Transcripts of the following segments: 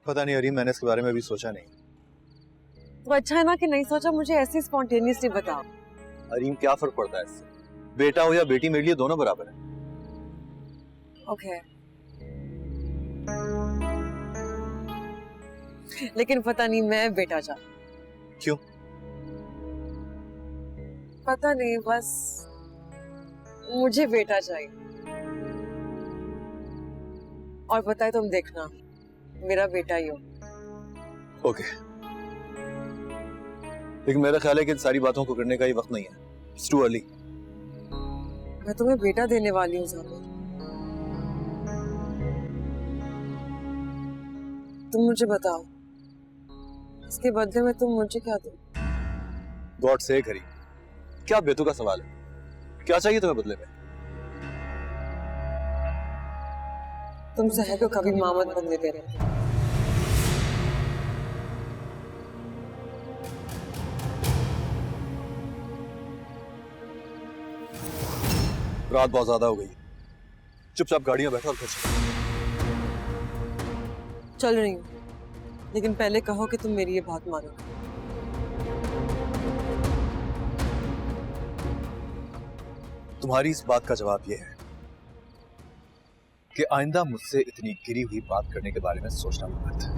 पता नहीं अरीम, मैंने इसके बारे में भी सोचा नहीं। तो अच्छा है ना कि नहीं सोचा, मुझे ऐसे स्पॉन्टेनियसली बताओ। अरीम, क्या फर्क पड़ता है इससे? बेटा हो या बेटी मेरे लिए दोनों बराबर है। ओके। लेकिन पता नहीं मैं बेटा चाहती। क्यों? पता नहीं, बस मुझे बेटा चाहिए। और पता है, तुम देखना मेरा बेटा ही हो। ओके, लेकिन मेरा ख्याल है कि इन सारी बातों को करने का ये वक्त नहीं है। It's too early। मैं तुम्हें बेटा देने वाली हूँ ज़ाबिर। तुम मुझे बताओ, इसके बदले में तुम मुझे क्या दो? गॉड से करी, क्या बेतुका सवाल है? क्या चाहिए तुम्हें बदले में? तुम सहर को कभी माँ मत बनने दे रहे। रात बहुत ज्यादा हो गई, चुपचाप गाड़ी में बैठो और खर्च। चल रही हूँ, लेकिन पहले कहो कि तुम मेरी ये बात मानो। तुम्हारी इस बात का जवाब यह है कि आइंदा मुझसे इतनी गिरी हुई बात करने के बारे में सोचना मत।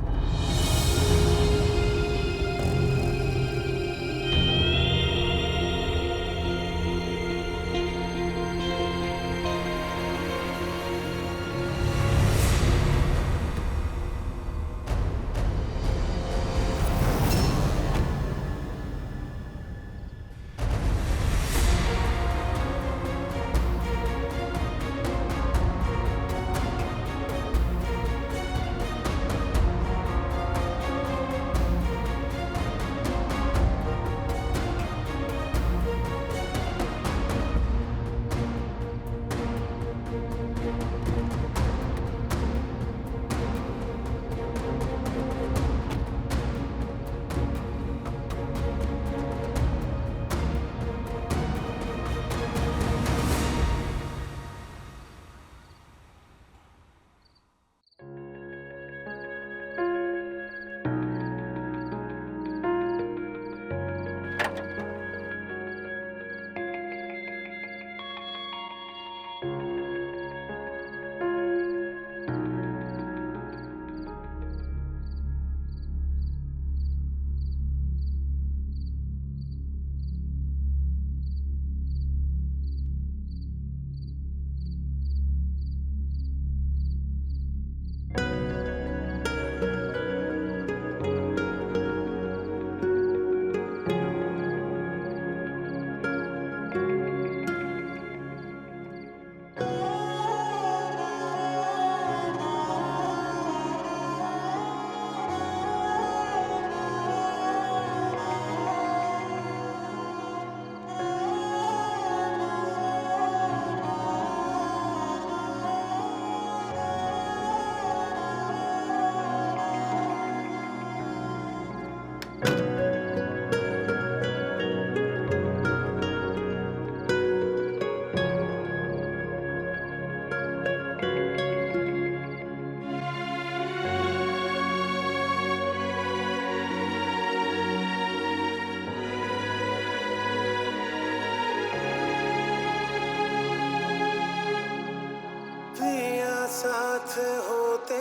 साथ होते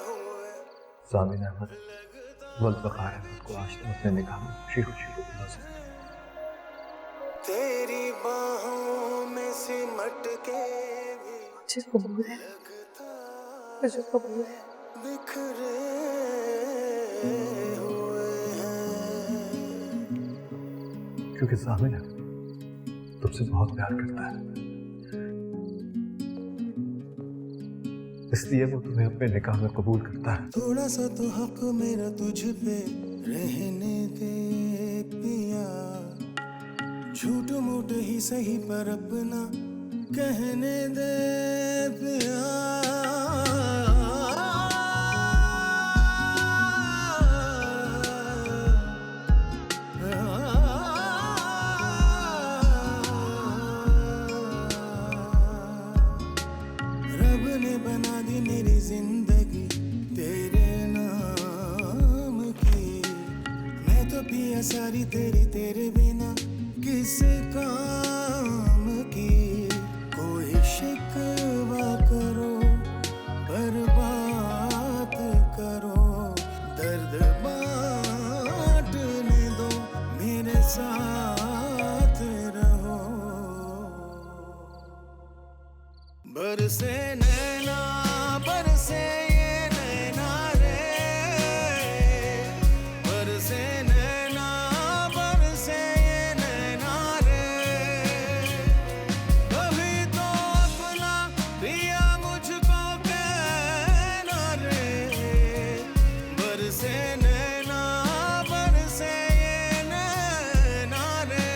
हुए सामिन अहमद वल्बकार अहमद को आज तुम अपने निगाह में खुशी खुशी बुला सकते हो। तेरी बाहों में सिमट के भी मुझे कबूल है, मुझे कबूल है। बिखरे हुए हैं, क्योंकि सामिन अहमद तुमसे बहुत प्यार करता है, इसलिए वो तुम्हें अपने निकाह में कबूल करता है। थोड़ा सा तो हक मेरा तुझ पे रहने दे पिया, झूठ मूठ ही सही पर अपना कहने दे पिया। रब ने बना दी मेरी जिंदगी तेरे नाम पिया सारी तेरी तेरे बिना किस काम की। कोई शिकवा करो पर बात करो, दर्द बांटने दो, मेरे साथ रहो। बरसे नैना बरसे ये नैना रे, बरसे नैना बरसे ये नैना रे। कभी तो अपना पिया मुझको कहना रे, बरसे नैना बरसे ये नैना रे।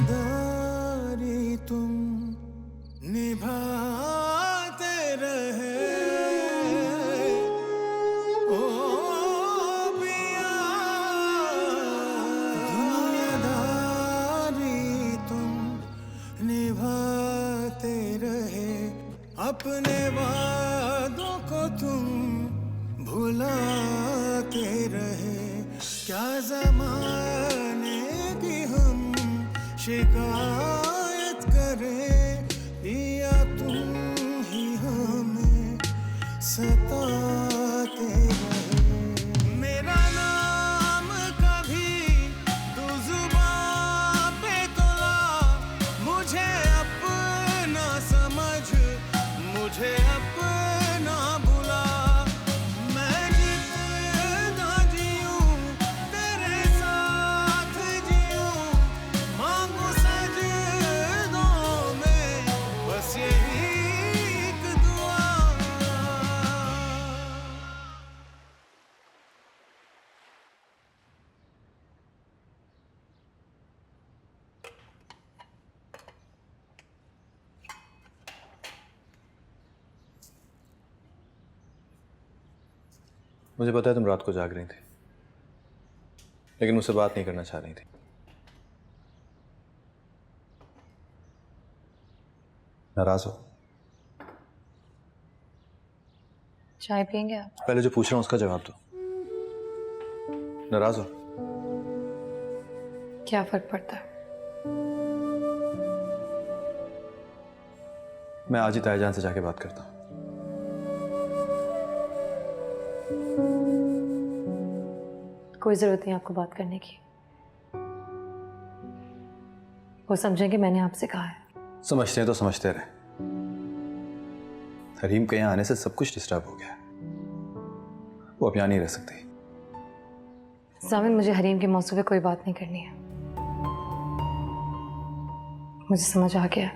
दुनियादारी तुम निभाते रहे, ओ पिया। दुनियादारी तुम निभाते रहे, अपने वादों को तुम भुलाते रहे। क्या ज़माने की हम शिकायत करें, पिया तुम ही हमें सताते रहे। मेरा नाम कभी तू जुबां पे तो ला, मुझे अपना समझ, मुझे अपना बुला। मैं जितना जीऊं तेरे साथ जीऊं, मांगू सजदों में बस यही एक दुआ। मुझे पता है तुम रात को जाग रही थी, लेकिन मुझसे बात नहीं करना चाह रही थी। नाराज हो? चाय पियेंगे आप? पहले जो पूछ रहा हूं उसका जवाब दो। नाराज हो? क्या फर्क पड़ता है? मैं आज ही ताईजान से जाके बात करता हूँ। कोई जरूरत नहीं आपको बात करने की। वो समझेंगे मैंने आपसे कहा है। समझते हैं तो समझते रहे। हरीम के यहाँ आने से सब कुछ डिस्टर्ब हो गया है, वो अब यहाँ नहीं रह सकती। जामिन, मुझे हरीम के मौसू पे कोई बात नहीं करनी है। मुझे समझ आ गया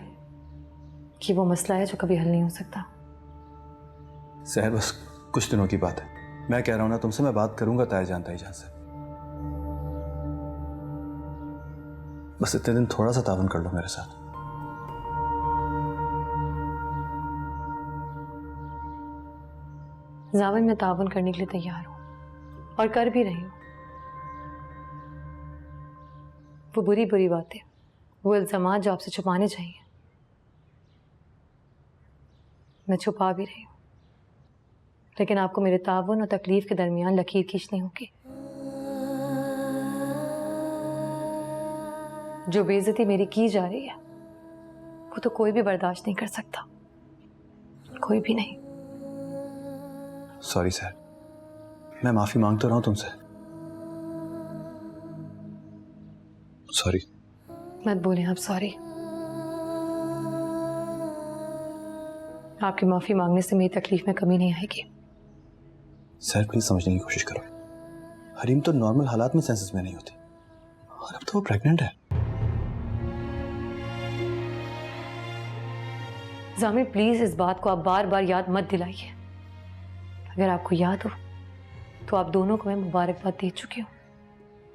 कि वो मसला है जो कभी हल नहीं हो सकता। सहर, बस कुछ दिनों की बात है। मैं कह रहा हूं ना तुमसे, मैं बात करूंगा ताईजान से। बस इतने दिन थोड़ा सा तावन कर लो मेरे साथ। जामिन, मैं तावन करने के लिए तैयार हूं और कर भी रही हूं। वो बुरी बुरी बातें, वो इल्जामात जो आपसे छुपाने चाहिए, मैं छुपा भी रही हूं। लेकिन आपको मेरे तावन और तकलीफ के दरमियान लकीर खींचनी होगी। जो बेइज्जती मेरी की जा रही है वो तो कोई भी बर्दाश्त नहीं कर सकता, कोई भी नहीं। सॉरी सर, मैं माफी मांग तो रहा हूं तुमसे। सॉरी। मत बोलें आप सॉरी। आपकी माफी मांगने से मेरी तकलीफ में कमी नहीं आएगी। सर प्लीज समझने की कोशिश करो। हरीम तो नॉर्मल हालात में सेंसेस में नहीं होती, और अब तो वो प्रेग्नेंट है। जामिर, प्लीज इस बात को आप बार बार याद मत दिलाइए। अगर आपको याद हो तो आप दोनों को मैं मुबारकबाद दे चुकी हूँ,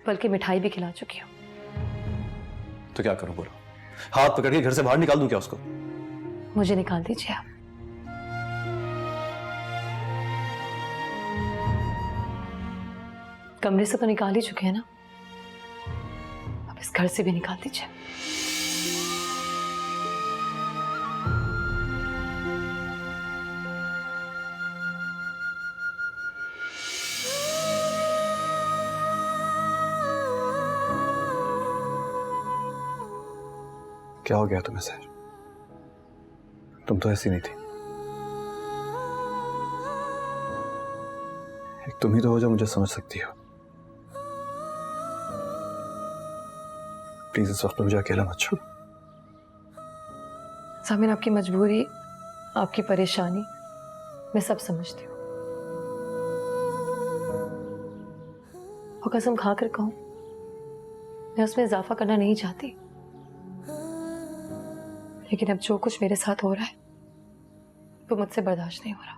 बल्कि मिठाई भी खिला चुकी हूँ। तो क्या करूं बोलो? हाथ पकड़ के घर से बाहर निकाल दूं क्या उसको? मुझे निकाल दीजिए आप। कमरे से तो निकाल ही चुके हैं ना, अब इस घर से भी निकाल दीजिए। क्या हो गया तुम्हें सर? तुम तो ऐसी नहीं थी। एक तुम ही तो हो जो मुझे समझ सकती हो। प्लीज इस वक्त मुझे अकेला मत छोड़ो। सामिन, आपकी मजबूरी, आपकी परेशानी मैं सब समझती हूँ। और कसम खाकर कहूं, मैं उसमें इजाफा करना नहीं चाहती, लेकिन अब जो कुछ मेरे साथ हो रहा है वो मुझसे बर्दाश्त नहीं हो रहा।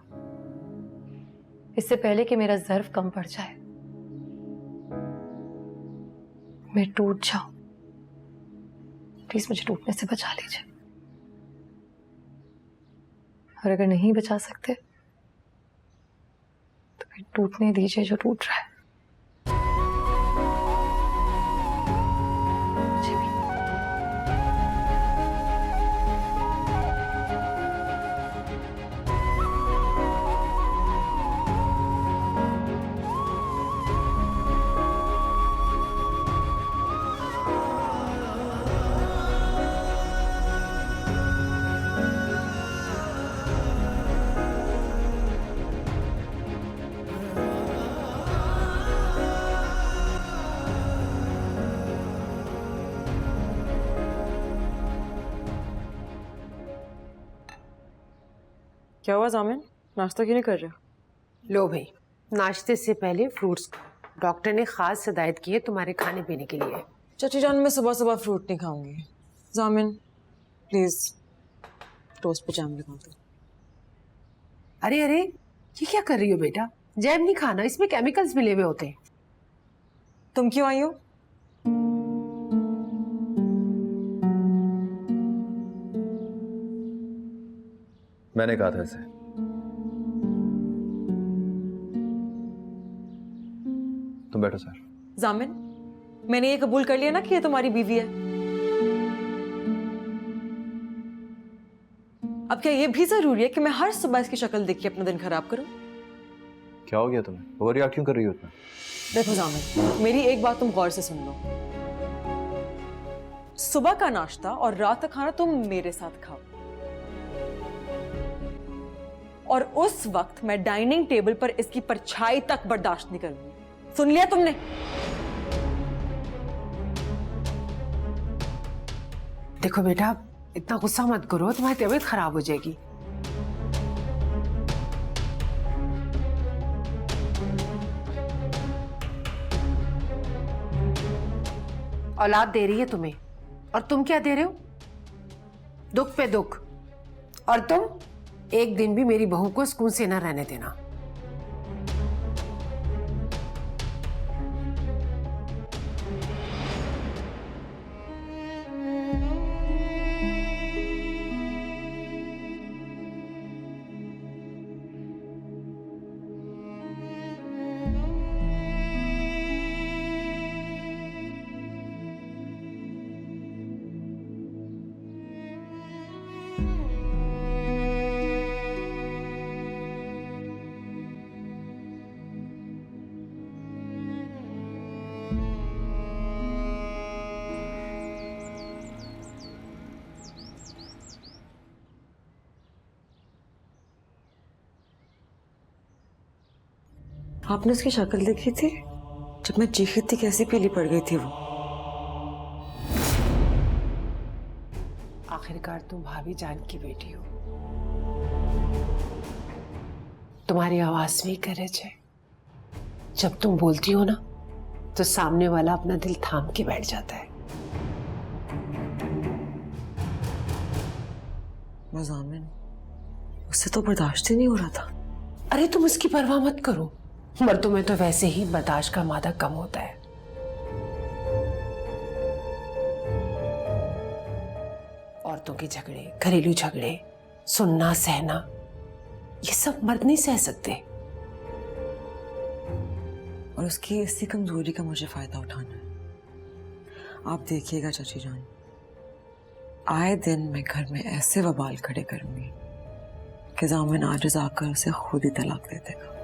इससे पहले कि मेरा ज़र्फ कम पड़ जाए, मैं टूट जाऊं, प्लीज मुझे टूटने से बचा लीजिए। और अगर नहीं बचा सकते तो फिर टूटने दीजिए जो टूट रहा है। मुझे भी। क्या हुआ जामिन, नाश्ता क्यों नहीं कर रहे? लो भाई, नाश्ते से पहले फ्रूट्स। डॉक्टर ने खास हिदायत की है तुम्हारे खाने पीने के लिए। चाची जान, मैं सुबह सुबह फ्रूट नहीं खाऊंगी। जामिन प्लीज टोस्ट पे जैम लगा दो। अरे अरे, ये क्या कर रही हो बेटा? जैम नहीं खाना, इसमें केमिकल्स मिले हुए होते हैं। तुम क्यों आई हो? मैंने कहा था इसे। तुम बैठो सर। जामिन, मैंने ये कबूल कर लिया ना कि ये तुम्हारी बीवी है। अब क्या ये भी जरूरी है कि मैं हर सुबह इसकी शक्ल देख के अपना दिन खराब करूं? क्या हो गया तुम्हें? ओवर रिएक्ट क्यों कर रही हो इतना? देखो जामिन, मेरी एक बात तुम गौर से सुन लो। सुबह का नाश्ता और रात का खाना तुम मेरे साथ खाओ, और उस वक्त मैं डाइनिंग टेबल पर इसकी परछाई तक बर्दाश्त नहीं करूंगी। सुन लिया तुमने? देखो बेटा, इतना गुस्सा मत करो, तुम्हारी तबीयत खराब हो जाएगी। औलाद दे रही है तुम्हें, और तुम क्या दे रहे हो? दुख पे दुख। और तुम एक दिन भी मेरी बहू को सुकून से ना रहने देना। आपने उसकी शक्ल देखी थी जब मैं चीखी थी? कैसी पीली पड़ गई थी वो। आखिरकार तुम भाभी जान की बेटी हो, तुम्हारी आवाज में करेज है। जब तुम बोलती हो ना, तो सामने वाला अपना दिल थाम के बैठ जाता है। जामिन, उससे तो बर्दाश्त ही नहीं हो रहा था। अरे तुम इसकी परवाह मत करो, मर्दों में तो वैसे ही बर्दाश्त का मादा कम होता है। बातों के झगड़े, घरेलू झगड़े, सुनना सहना, ये सब मर्द नहीं सह सकते। और उसकी इसी कमजोरी का मुझे फायदा उठाना है। आप देखिएगा चाची जान, आए दिन मैं घर में ऐसे वबाल खड़े करूंगी कि जामिन आजिज आकर उसे खुद ही तलाक दे देगा।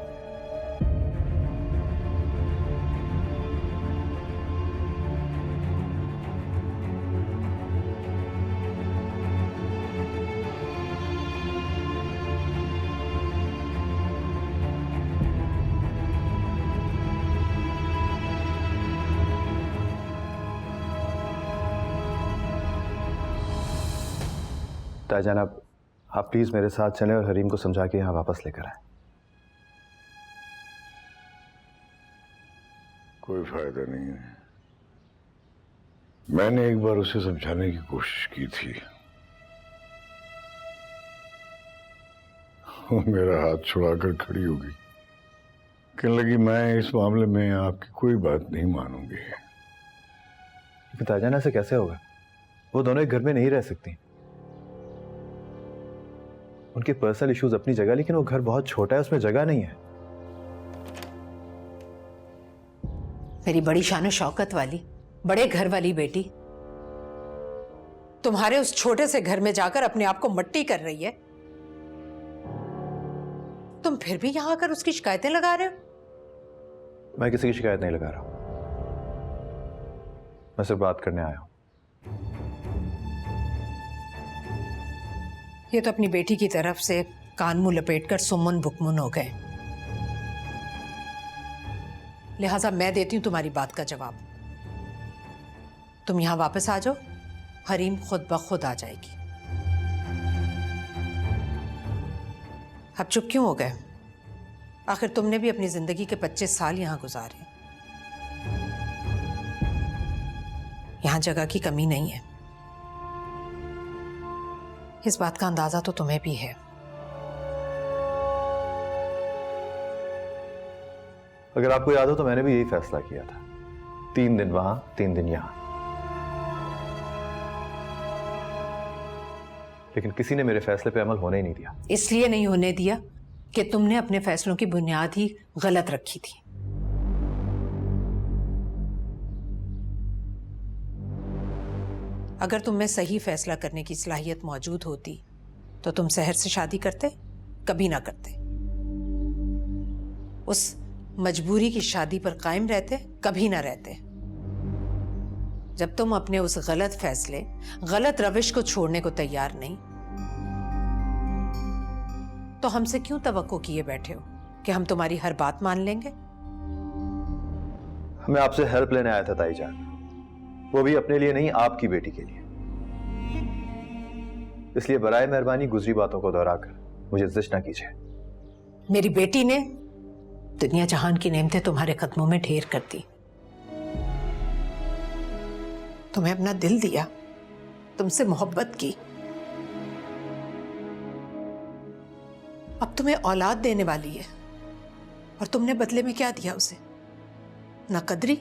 ताईजान, आप प्लीज मेरे साथ चलें और हरीम को समझा के यहाँ वापस लेकर आए। कोई फायदा नहीं है। मैंने एक बार उसे समझाने की कोशिश की थी, वो मेरा हाथ छुड़ाकर खड़ी हो गई। कहने लगी मैं इस मामले में आपकी कोई बात नहीं मानूंगी। लेकिन ताईजान, ऐसे कैसे होगा? वो दोनों एक घर में नहीं रह सकती। उनके पर्सनल इश्यूज अपनी जगह, लेकिन वो घर बहुत छोटा है, उसमें जगह नहीं है। मेरी बड़ी शान शौकत वाली, बड़े घर वाली बेटी तुम्हारे उस छोटे से घर में जाकर अपने आप को मट्टी कर रही है। तुम फिर भी यहां आकर उसकी शिकायतें लगा रहे हो। मैं किसी की शिकायत नहीं लगा रहा हूं, मैं सिर्फ बात करने आया हूं। ये तो अपनी बेटी की तरफ से कान मुंह लपेटकर सुमन बुकमुन हो गए, लिहाजा मैं देती हूं तुम्हारी बात का जवाब। तुम यहां वापस आ जाओ, हरीम खुद ब खुद आ जाएगी। अब चुप क्यों हो गए? आखिर तुमने भी अपनी जिंदगी के 25 साल यहां गुजारे। यहां जगह की कमी नहीं है, इस बात का अंदाजा तो तुम्हें भी है। अगर आपको याद हो तो मैंने भी यही फैसला किया था, 3 दिन वहां 3 दिन यहां। लेकिन किसी ने मेरे फैसले पे अमल होने ही नहीं दिया। इसलिए नहीं होने दिया कि तुमने अपने फैसलों की बुनियाद ही गलत रखी थी। अगर तुम में सही फैसला करने की सलाहियत मौजूद होती तो तुम सहर से शादी करते? कभी ना करते। उस मजबूरी की शादी पर कायम रहते? कभी ना रहते। जब तुम अपने उस गलत फैसले, गलत रविश को छोड़ने को तैयार नहीं, तो हमसे क्यों तवक्को किए बैठे हो कि हम तुम्हारी हर बात मान लेंगे? मैं आपसे हेल्प लेने आया था ताईजान, वो भी अपने लिए नहीं, आपकी बेटी के लिए। इसलिए बराए मेहरबानी गुजरी बातों को दोहराकर मुझे जिस्ट ना कीजिए। मेरी बेटी ने दुनिया जहान की नेमतें तुम्हारे कदमों में ढेर कर दी। तुम्हें अपना दिल दिया, तुमसे मोहब्बत की। अब तुम्हें औलाद देने वाली है और तुमने बदले में क्या दिया उसे? नाकदरी,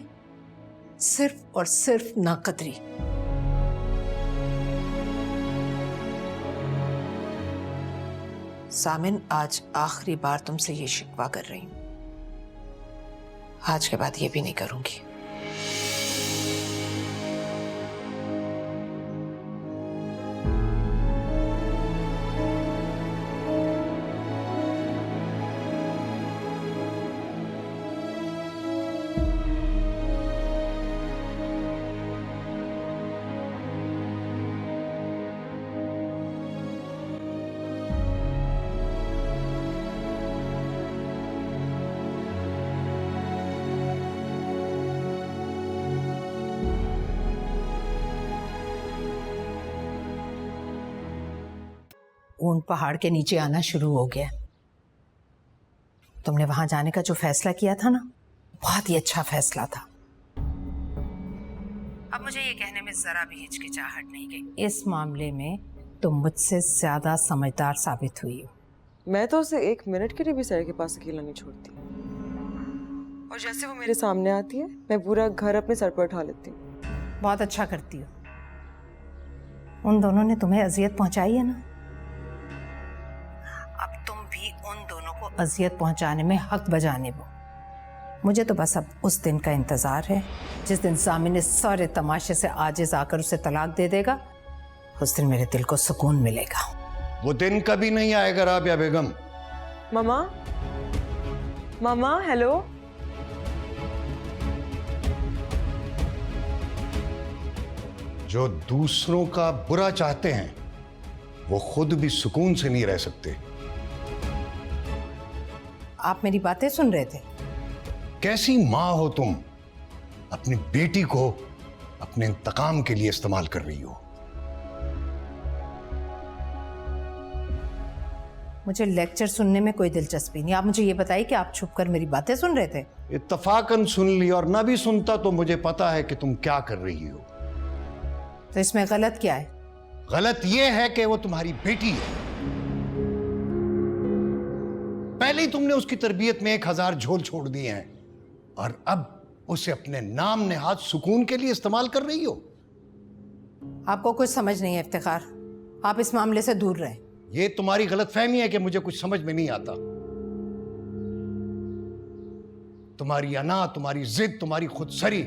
सिर्फ और सिर्फ नाकदरी। सामिन, आज आखिरी बार तुमसे ये शिकवा कर रही हूं, आज के बाद ये भी नहीं करूंगी। ऊंट पहाड़ के नीचे आना शुरू हो गया। तुमने वहां जाने का जो फैसला किया था ना, बहुत ही अच्छा फैसला था। अब मुझे ये कहने में जरा भी हिचकिचाहट नहीं गई, इस मामले में तुम मुझसे ज्यादा समझदार साबित हुई हो। मैं तो उसे 1 मिनट के लिए भी सर के पास अकेला नहीं छोड़ती, और जैसे वो मेरे सामने आती है मैं पूरा घर अपने सर पर उठा लेती हूँ। बहुत अच्छा करती हो। उन दोनों ने तुम्हें अजियत पहुंचाई है ना, अब तुम भी उन दोनों को अजियत पहुंचाने में हक बजा निभो। मुझे तो बस अब उस दिन का इंतजार है जिस दिन जामिन इस सारे तमाशे से आजिज आकर उसे तलाक दे देगा। उस दिन मेरे दिल को सुकून मिलेगा। वो दिन कभी नहीं आएगा राबिया बेगम। मामा, मामा, हेलो। जो दूसरों का बुरा चाहते हैं वो खुद भी सुकून से नहीं रह सकते। आप मेरी बातें सुन रहे थे? कैसी माँ हो तुम, अपनी बेटी को अपने इंतकाम के लिए इस्तेमाल कर रही हो। मुझे लेक्चर सुनने में कोई दिलचस्पी नहीं। आप मुझे ये बताइए कि आप छुपकर मेरी बातें सुन रहे थे? इत्तफाकन सुन ली, और ना भी सुनता तो मुझे पता है कि तुम क्या कर रही हो। तो इसमें गलत क्या है? गलत यह है कि वो तुम्हारी बेटी है। पहले ही तुमने उसकी तरबियत में 1000 झोल छोड़ दिए हैं और अब उसे अपने नाम नेहाद सुकून के लिए इस्तेमाल कर रही हो। आपको कुछ समझ नहीं है इफ्तिखार, आप इस मामले से दूर रहें। ये तुम्हारी गलतफहमी है कि मुझे कुछ समझ में नहीं आता। तुम्हारी अना, तुम्हारी जिद, तुम्हारी खुदसरी,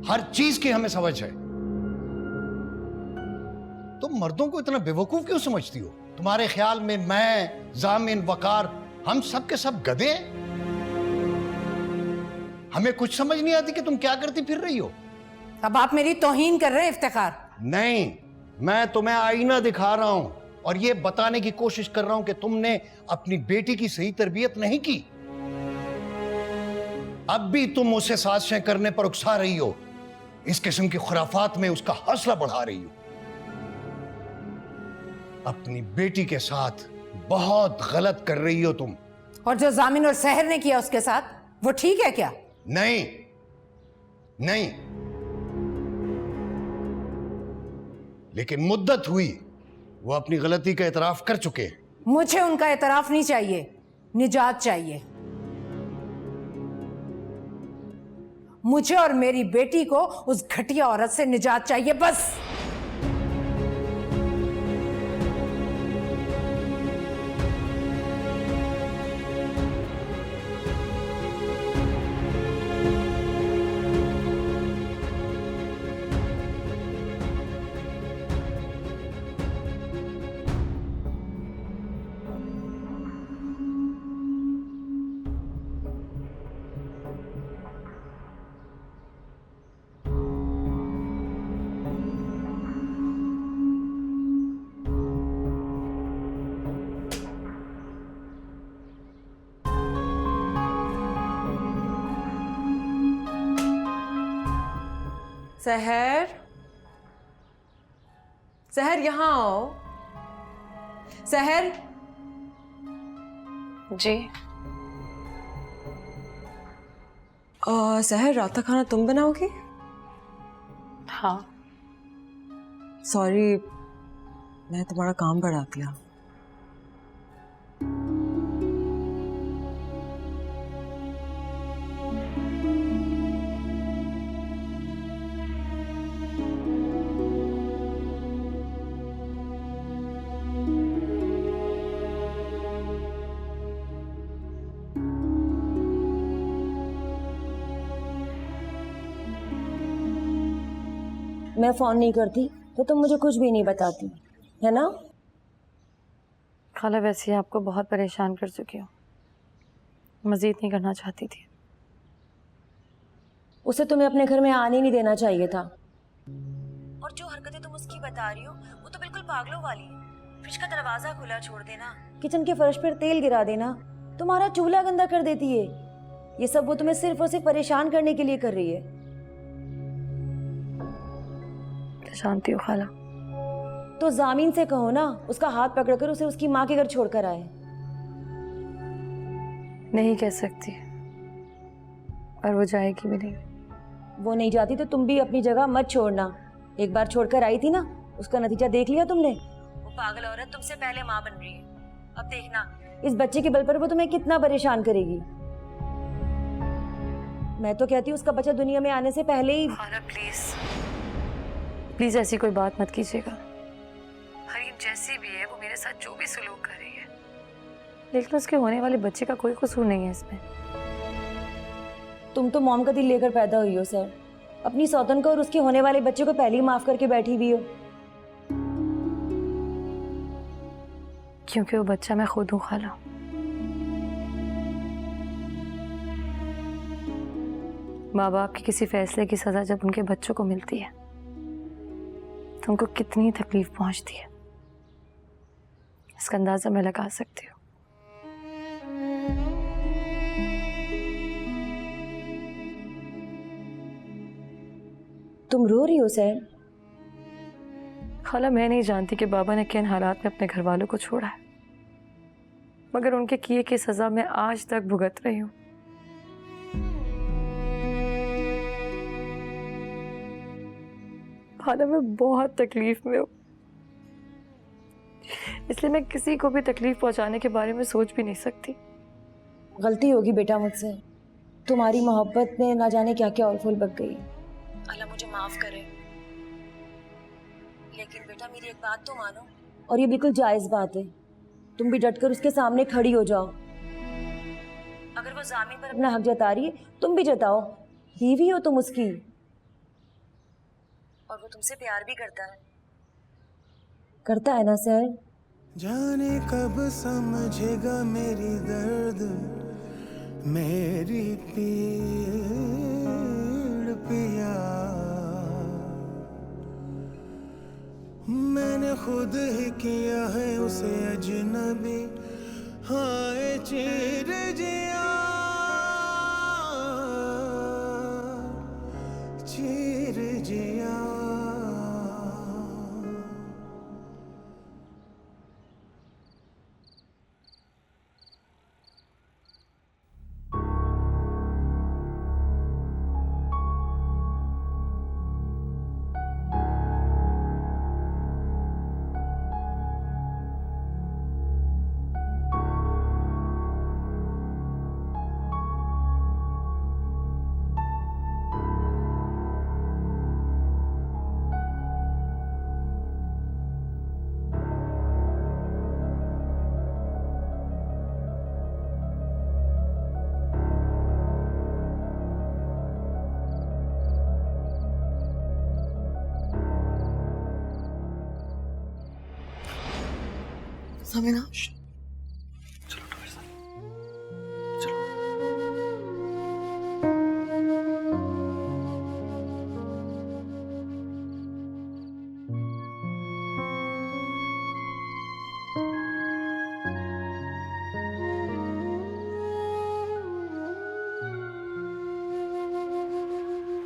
हर चीज की हमें समझ है। तुम मर्दों को इतना बेवकूफ क्यों समझती हो? तुम्हारे ख्याल में मैं, जामिन, वकार, हम सब के सब गधे हैं? हमें कुछ समझ नहीं आती कि तुम क्या करती फिर रही हो। अब आप मेरी तौहीन कर रहे हैं इफ्तिखार। नहीं, मैं तुम्हें आईना दिखा रहा हूं और ये बताने की कोशिश कर रहा हूं कि तुमने अपनी बेटी की सही तरबियत नहीं की। अब भी तुम उसे साजिशें करने पर उकसा रही हो, इस किस्म की खुराफात में उसका हौसला बढ़ा रही हो। अपनी बेटी के साथ बहुत गलत कर रही हो तुम। और जो जामिन और सहर ने किया उसके साथ, वो ठीक है क्या? नहीं नहीं, लेकिन मुद्दत हुई, वो अपनी गलती का एतराफ कर चुके हैं। मुझे उनका एतराफ नहीं चाहिए, निजात चाहिए। मुझे और मेरी बेटी को उस घटिया औरत से निजात चाहिए, बस। सहर, सहर यहाँ आओ। सहर। जी। सहर, रात का खाना तुम बनाओगी? हाँ। सॉरी, मैं तुम्हारा काम बढ़ा दिया। मैं फोन नहीं करती तो तुम मुझे कुछ भी नहीं बताती, है ना? खाला, वैसे ही आपको बहुत परेशान कर चुकी हूँ, मजीद नहीं करना चाहती थी। उसे तुम्हें अपने घर में आने नहीं देना चाहिए था। और जो हरकतें तुम उसकी बता रही हो वो तो बिल्कुल पागलों वाली है। फ्रिज का दरवाजा खुला छोड़ देना, किचन के फर्श पर तेल गिरा देना, तुम्हारा चूल्हा गंदा कर देती है। ये सब वो तुम्हें सिर्फ और सिर्फ परेशान करने के लिए कर रही है। जानती हूँ खाला। तो जामीन से कहो ना, उसका हाथ पकड़कर उसे उसकी माँ के घर छोड़कर आए। नहीं कह सकती, और वो जाएगी भी नहीं। वो नहीं जाती तो तुम भी अपनी जगह मत छोड़ना। एक बार छोड़कर आई थी ना, उसका नतीजा देख लिया तुमने। वो पागल औरत तुमसे पहले माँ बन रही है। अब देखना इस बच्चे के बल पर वो तुम्हें कितना परेशान करेगी। मैं तो कहती हूँ उसका बच्चा दुनिया में आने से पहले ही। खाला प्लीज, प्लीज ऐसी कोई बात मत कीजिएगा। जैसी भी है, वो मेरे साथ जो भी सलूक कर रही है, लेकिन उसके होने वाले बच्चे का कोई कसूर नहीं है इसमें। तुम तो मॉम का दिल लेकर पैदा हुई हो सर। अपनी सौतन को और उसके होने वाले बच्चे को पहले ही माफ करके बैठी हुई हो। क्योंकि वो बच्चा मैं खुद हूँ खाला। माँ बाप के किसी फैसले की सजा जब उनके बच्चों को मिलती है तो उनको कितनी तकलीफ पहुंचती है, इसका अंदाजा मैं लगा सकती हूँ। तुम रो रही हो सर? खाला, मैं नहीं जानती कि बाबा ने किन हालात में अपने घर वालों को छोड़ा है, मगर उनके किए की सजा मैं आज तक भुगत रही हूँ। खाला, मैं बहुत तकलीफ में हूँ, इसलिए मैं किसी को भी तकलीफ पहुंचाने के बारे में सोच भी नहीं सकती। गलती होगी बेटा मुझसे। तुम्हारी मोहब्बत में ना जाने क्या क्या और फूल बक गई। अल्लाह मुझे माफ करे। लेकिन बेटा मेरी एक बात तो मानो, और ये बिल्कुल जायज बात है। तुम भी डटकर उसके सामने खड़ी हो जाओ। अगर वो जामीन पर अपना हक जता रही है, तुम भी जताओ। बीवी हो तुम उसकी, और वो तुमसे प्यार भी करता है ना सर? जाने कब समझेगा मेरी दर्द, मेरी पीड़ पिया। मैंने खुद ही किया है उसे अजनबी, हाय चीर जिया, चीर जिया। समीना, चलो डॉक्टर साहब, चलो।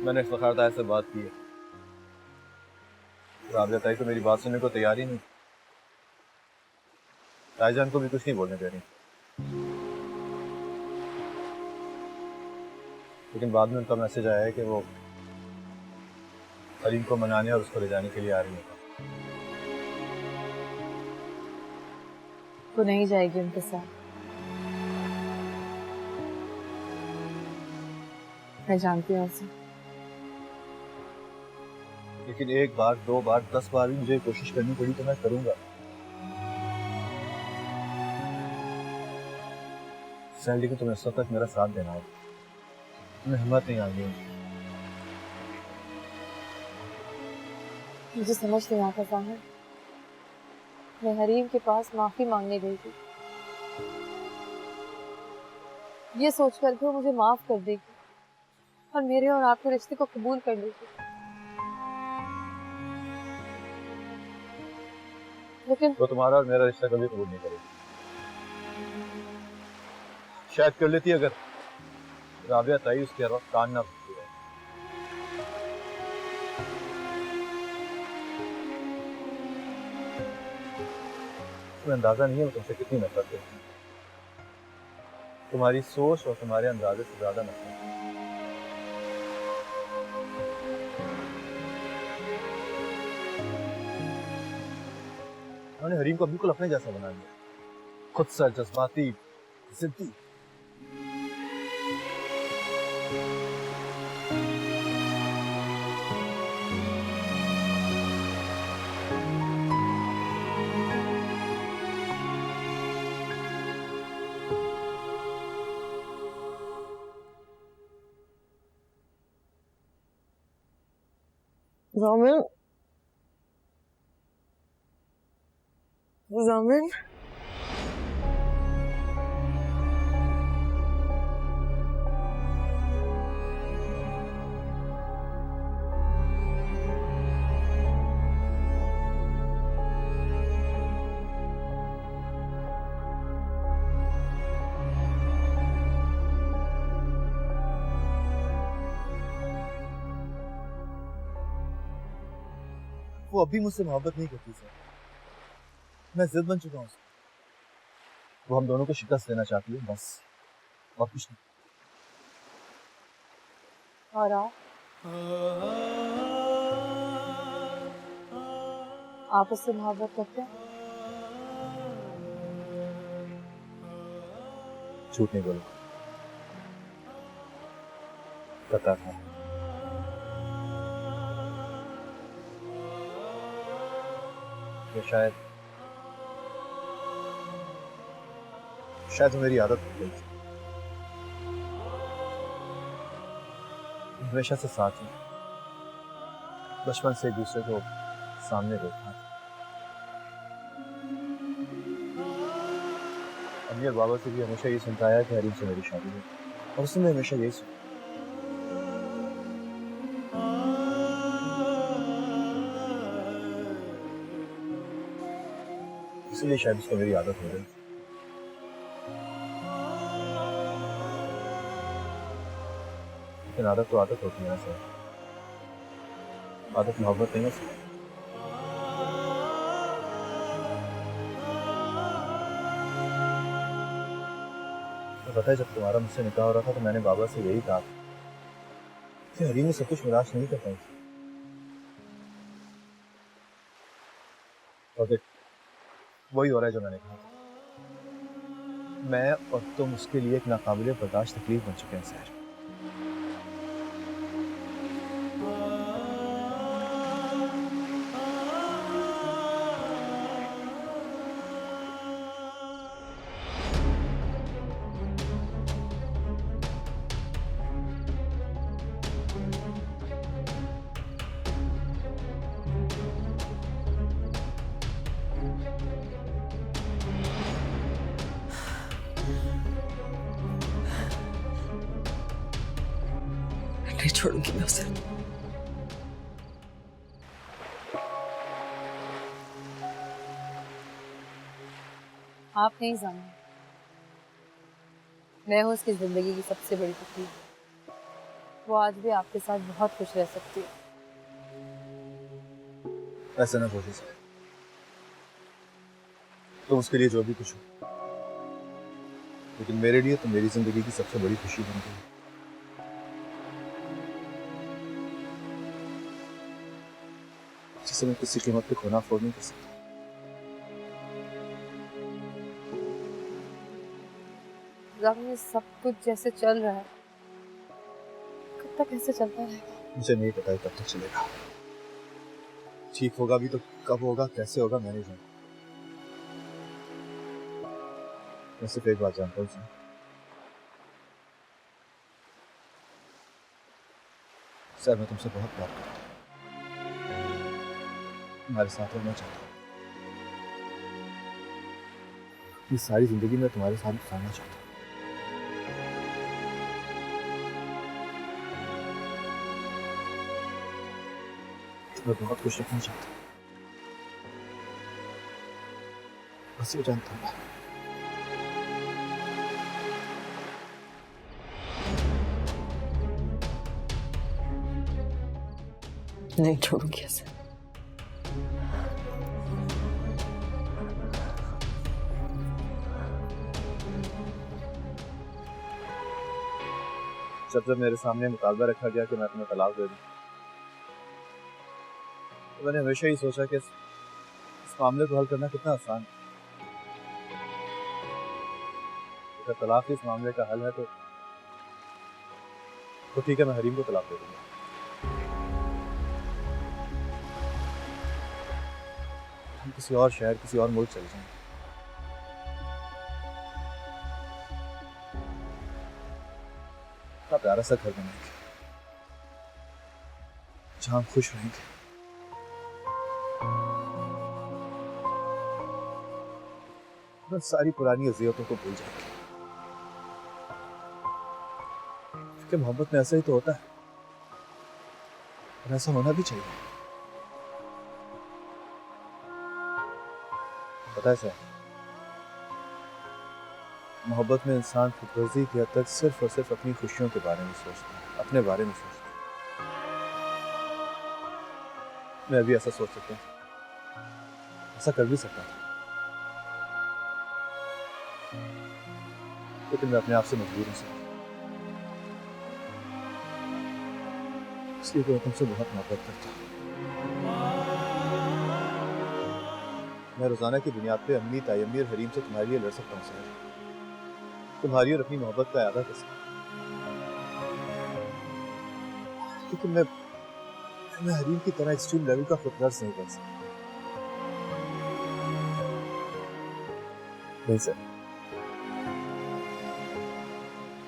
मैंने फखर ताई से बात की है। राबिया ताई तो मेरी बात सुनने को तैयार ही नहीं। ताईजान को भी कुछ नहीं बोलने दे रही, लेकिन बाद में उनका मैसेज आया है कि वो हरीम को मनाने और उसको ले जाने के लिए आ रही है। वो नहीं जाएगी उनके साथ। मैं जानती हूँ उसे। लेकिन एक बार, दो बार, 10 बार भी मुझे कोशिश करनी पड़ी तो मैं करूंगा। सैलरी को तुम्हें इस वक्त तक मेरा साथ देना है। तुम्हें हिम्मत नहीं आ गई। मुझे समझ नहीं आता साहब। मैं हरीम के पास माफी मांगने गई थी, ये सोचकर कि वो मुझे माफ कर देगी और मेरे और आपके रिश्ते को कबूल कर लेगी, लेकिन वो तुम्हारा और मेरा रिश्ता कभी कबूल नहीं करेगी। शायद कर लेती अगर राबिया ताई उसके हर वक्त कान ना भरती है। तुम्हें अंदाजा नहीं है वो तुमसे कितनी नफरत करती है। तुम्हारी सोच और तुम्हारे अंदाजे से ज्यादा नफरत। उन्होंने हरीम को बिल्कुल अपने जैसा बना दिया, खुद सा जज्बाती, जिद्दी। जामिन जामिन वो अभी मुझसे मोहब्बत नहीं करती सर। मैं जिद बन चुका हूँ। वो हम दोनों को शिकस्त देना चाहती है, बस और कुछ नहीं। और आप उससे मोहब्बत करते हैं? झूठ नहीं बोला, पता था। ये शायद मेरी आदत हो गई थी। हमेशा से साथ ही बचपन से एक दूसरे को सामने देखा। अम्मी और बाबा से भी हमेशा ये सुनता आया कि हरीम से मेरी शादी है, और उसने हमेशा यही सुना। इसलिए शायद उसको मेरी आदत हो गई। लेकिन आदत तो आदत होती है ना सर। आदत मोहब्बत नहीं है सर। पता है, जब तुम्हारा मुझसे निकाह हो रहा था तो मैंने बाबा से यही कहा कि हरीम में सब कुछ निराश नहीं कर पाई। और देख, वही हो रहा है जो मैंने कहा। मैं और तुम उसके लिए एक नाकाबिले बर्दाश्त तकलीफ बन चुके हैं सर। नहीं छोड़ूंगी मैं उसे। आप नहीं जाने, मैं हूँ उसकी जिंदगी की सबसे बड़ी तकलीफ। वो आज भी आपके साथ बहुत खुश रह सकती है। ऐसा ना सोचिए सर। तुम उसके लिए जो भी कुछ हो, लेकिन मेरे लिए तो मेरी जिंदगी की सबसे बड़ी खुशी बन गई। जिसे मैं किसी कीमत पे खोना अफोर्ड नहीं कर सकता। में सब कुछ जैसे चल रहा है, कब तक ऐसे चलता रहेगा? मुझे नहीं पता है कब तक चलेगा। ठीक होगा भी तो कब होगा, कैसे होगा, मैं नहीं जानता। मैं सिर्फ एक बात जानता हूँ सर, सर मैं तुमसे बहुत प्यार करता हूँ, तुम्हारे साथ रहना चाहता हूँ। ये सारी जिंदगी मैं तुम्हारे साथ बिताना चाहता हूँ। मैं बहुत कुछ रखना चाहता हूँ, बस ये जानता हूँ। नहीं छोड़ूंगी ऐसे। जब मेरे सामने मुतालबा रखा गया कि मैं तुम्हें तलाक दे दूं, तो मैंने हमेशा ही सोचा कि इस मामले को हल करना कितना आसान है। अगर तलाक इस मामले का हल है तो ठीक है, मैं हरीम को तलाक दे दूंगा। हम किसी और शहर, किसी और मुल्क चले जाएंगे। इतना प्यारा सा घर बनाएंगे जहां हम खुश रहेंगे। और सारी पुरानी अज़ियतों को भूल जाएंगे। क्योंकि मोहब्बत में ऐसा ही तो होता है और ऐसा होना भी चाहिए। पता है सर, मोहब्बत में इंसान खुद गर्जी की हद तक सिर्फ और सिर्फ अपनी खुशियों के बारे में सोचता है, अपने बारे में सोचता है। मैं भी ऐसा सोच सकता हूँ, ऐसा कर भी सकता था, लेकिन मैं अपने आप से मजबूर हूं सर। इसलिए तो मैं तुमसे बहुत मोहब्बत करता हूँ। मैं रोजाना की बुनियाद पे अम्मी, तायम्मी और हरीम से तुम्हारे लिए लड़ सकता हूँ सर, तुम्हारी और अपनी मोहब्बत का इरादा कर सकता हूँ, लेकिन मैं हरीम की तरह एक्सट्रीम लेवल का खुदगर्ज नहीं कर सकता। नहीं सर,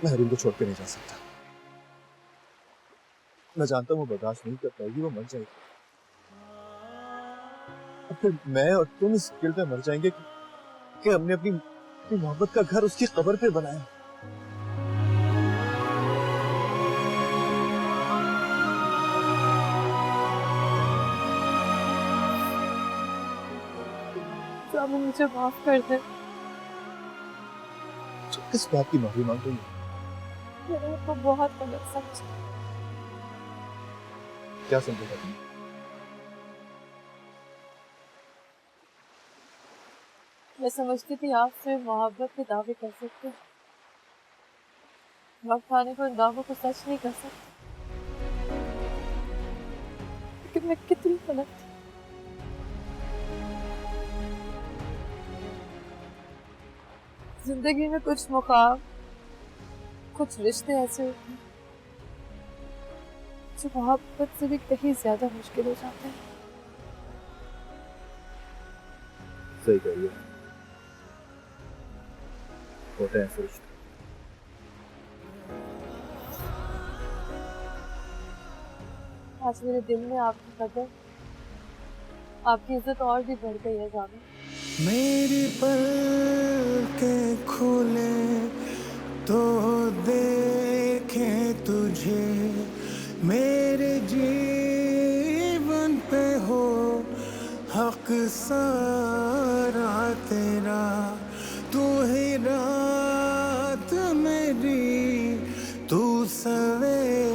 मैं हरीम को छोड़ के नहीं जा सकता। मैं जानता हूँ वो बर्दाश्त नहीं कर पाएगी, वो मर जाएगी, और फिर मैं और तुम इस गिल्ट में मर जाएंगे कि हमने अपनी मोहब्बत का घर उसकी कब्र पे बनाया। जामिन, मुझे माफ कर दे। तो किस बात की माफी मांग रही है? मैंने आपको बहुत गलत समझा। क्या समझेगा तुम? मैं समझती थी आप सिर्फ मोहब्बत के दावे कर सकते, वक्त आने पर उन दावों को सच नहीं कर सकते, लेकिन मैं कितनी गलत थी। जिंदगी में कुछ मुकाम, कुछ रिश्ते ऐसे होते हैं जो मोहब्बत से भी कहीं ज्यादा मुश्किल हो जाते हैं। सही कह रही है, होते हैं ऐसे रिश्ते। आज मेरे दिल में आपकी कदर, आपकी इज्जत और भी बढ़ गई है जामिन। मेरी पलकें खुले तो देखे तुझे, मेरे जीवन पे हो हक सारा तेरा, तू ही रात मेरी, तू सवेरा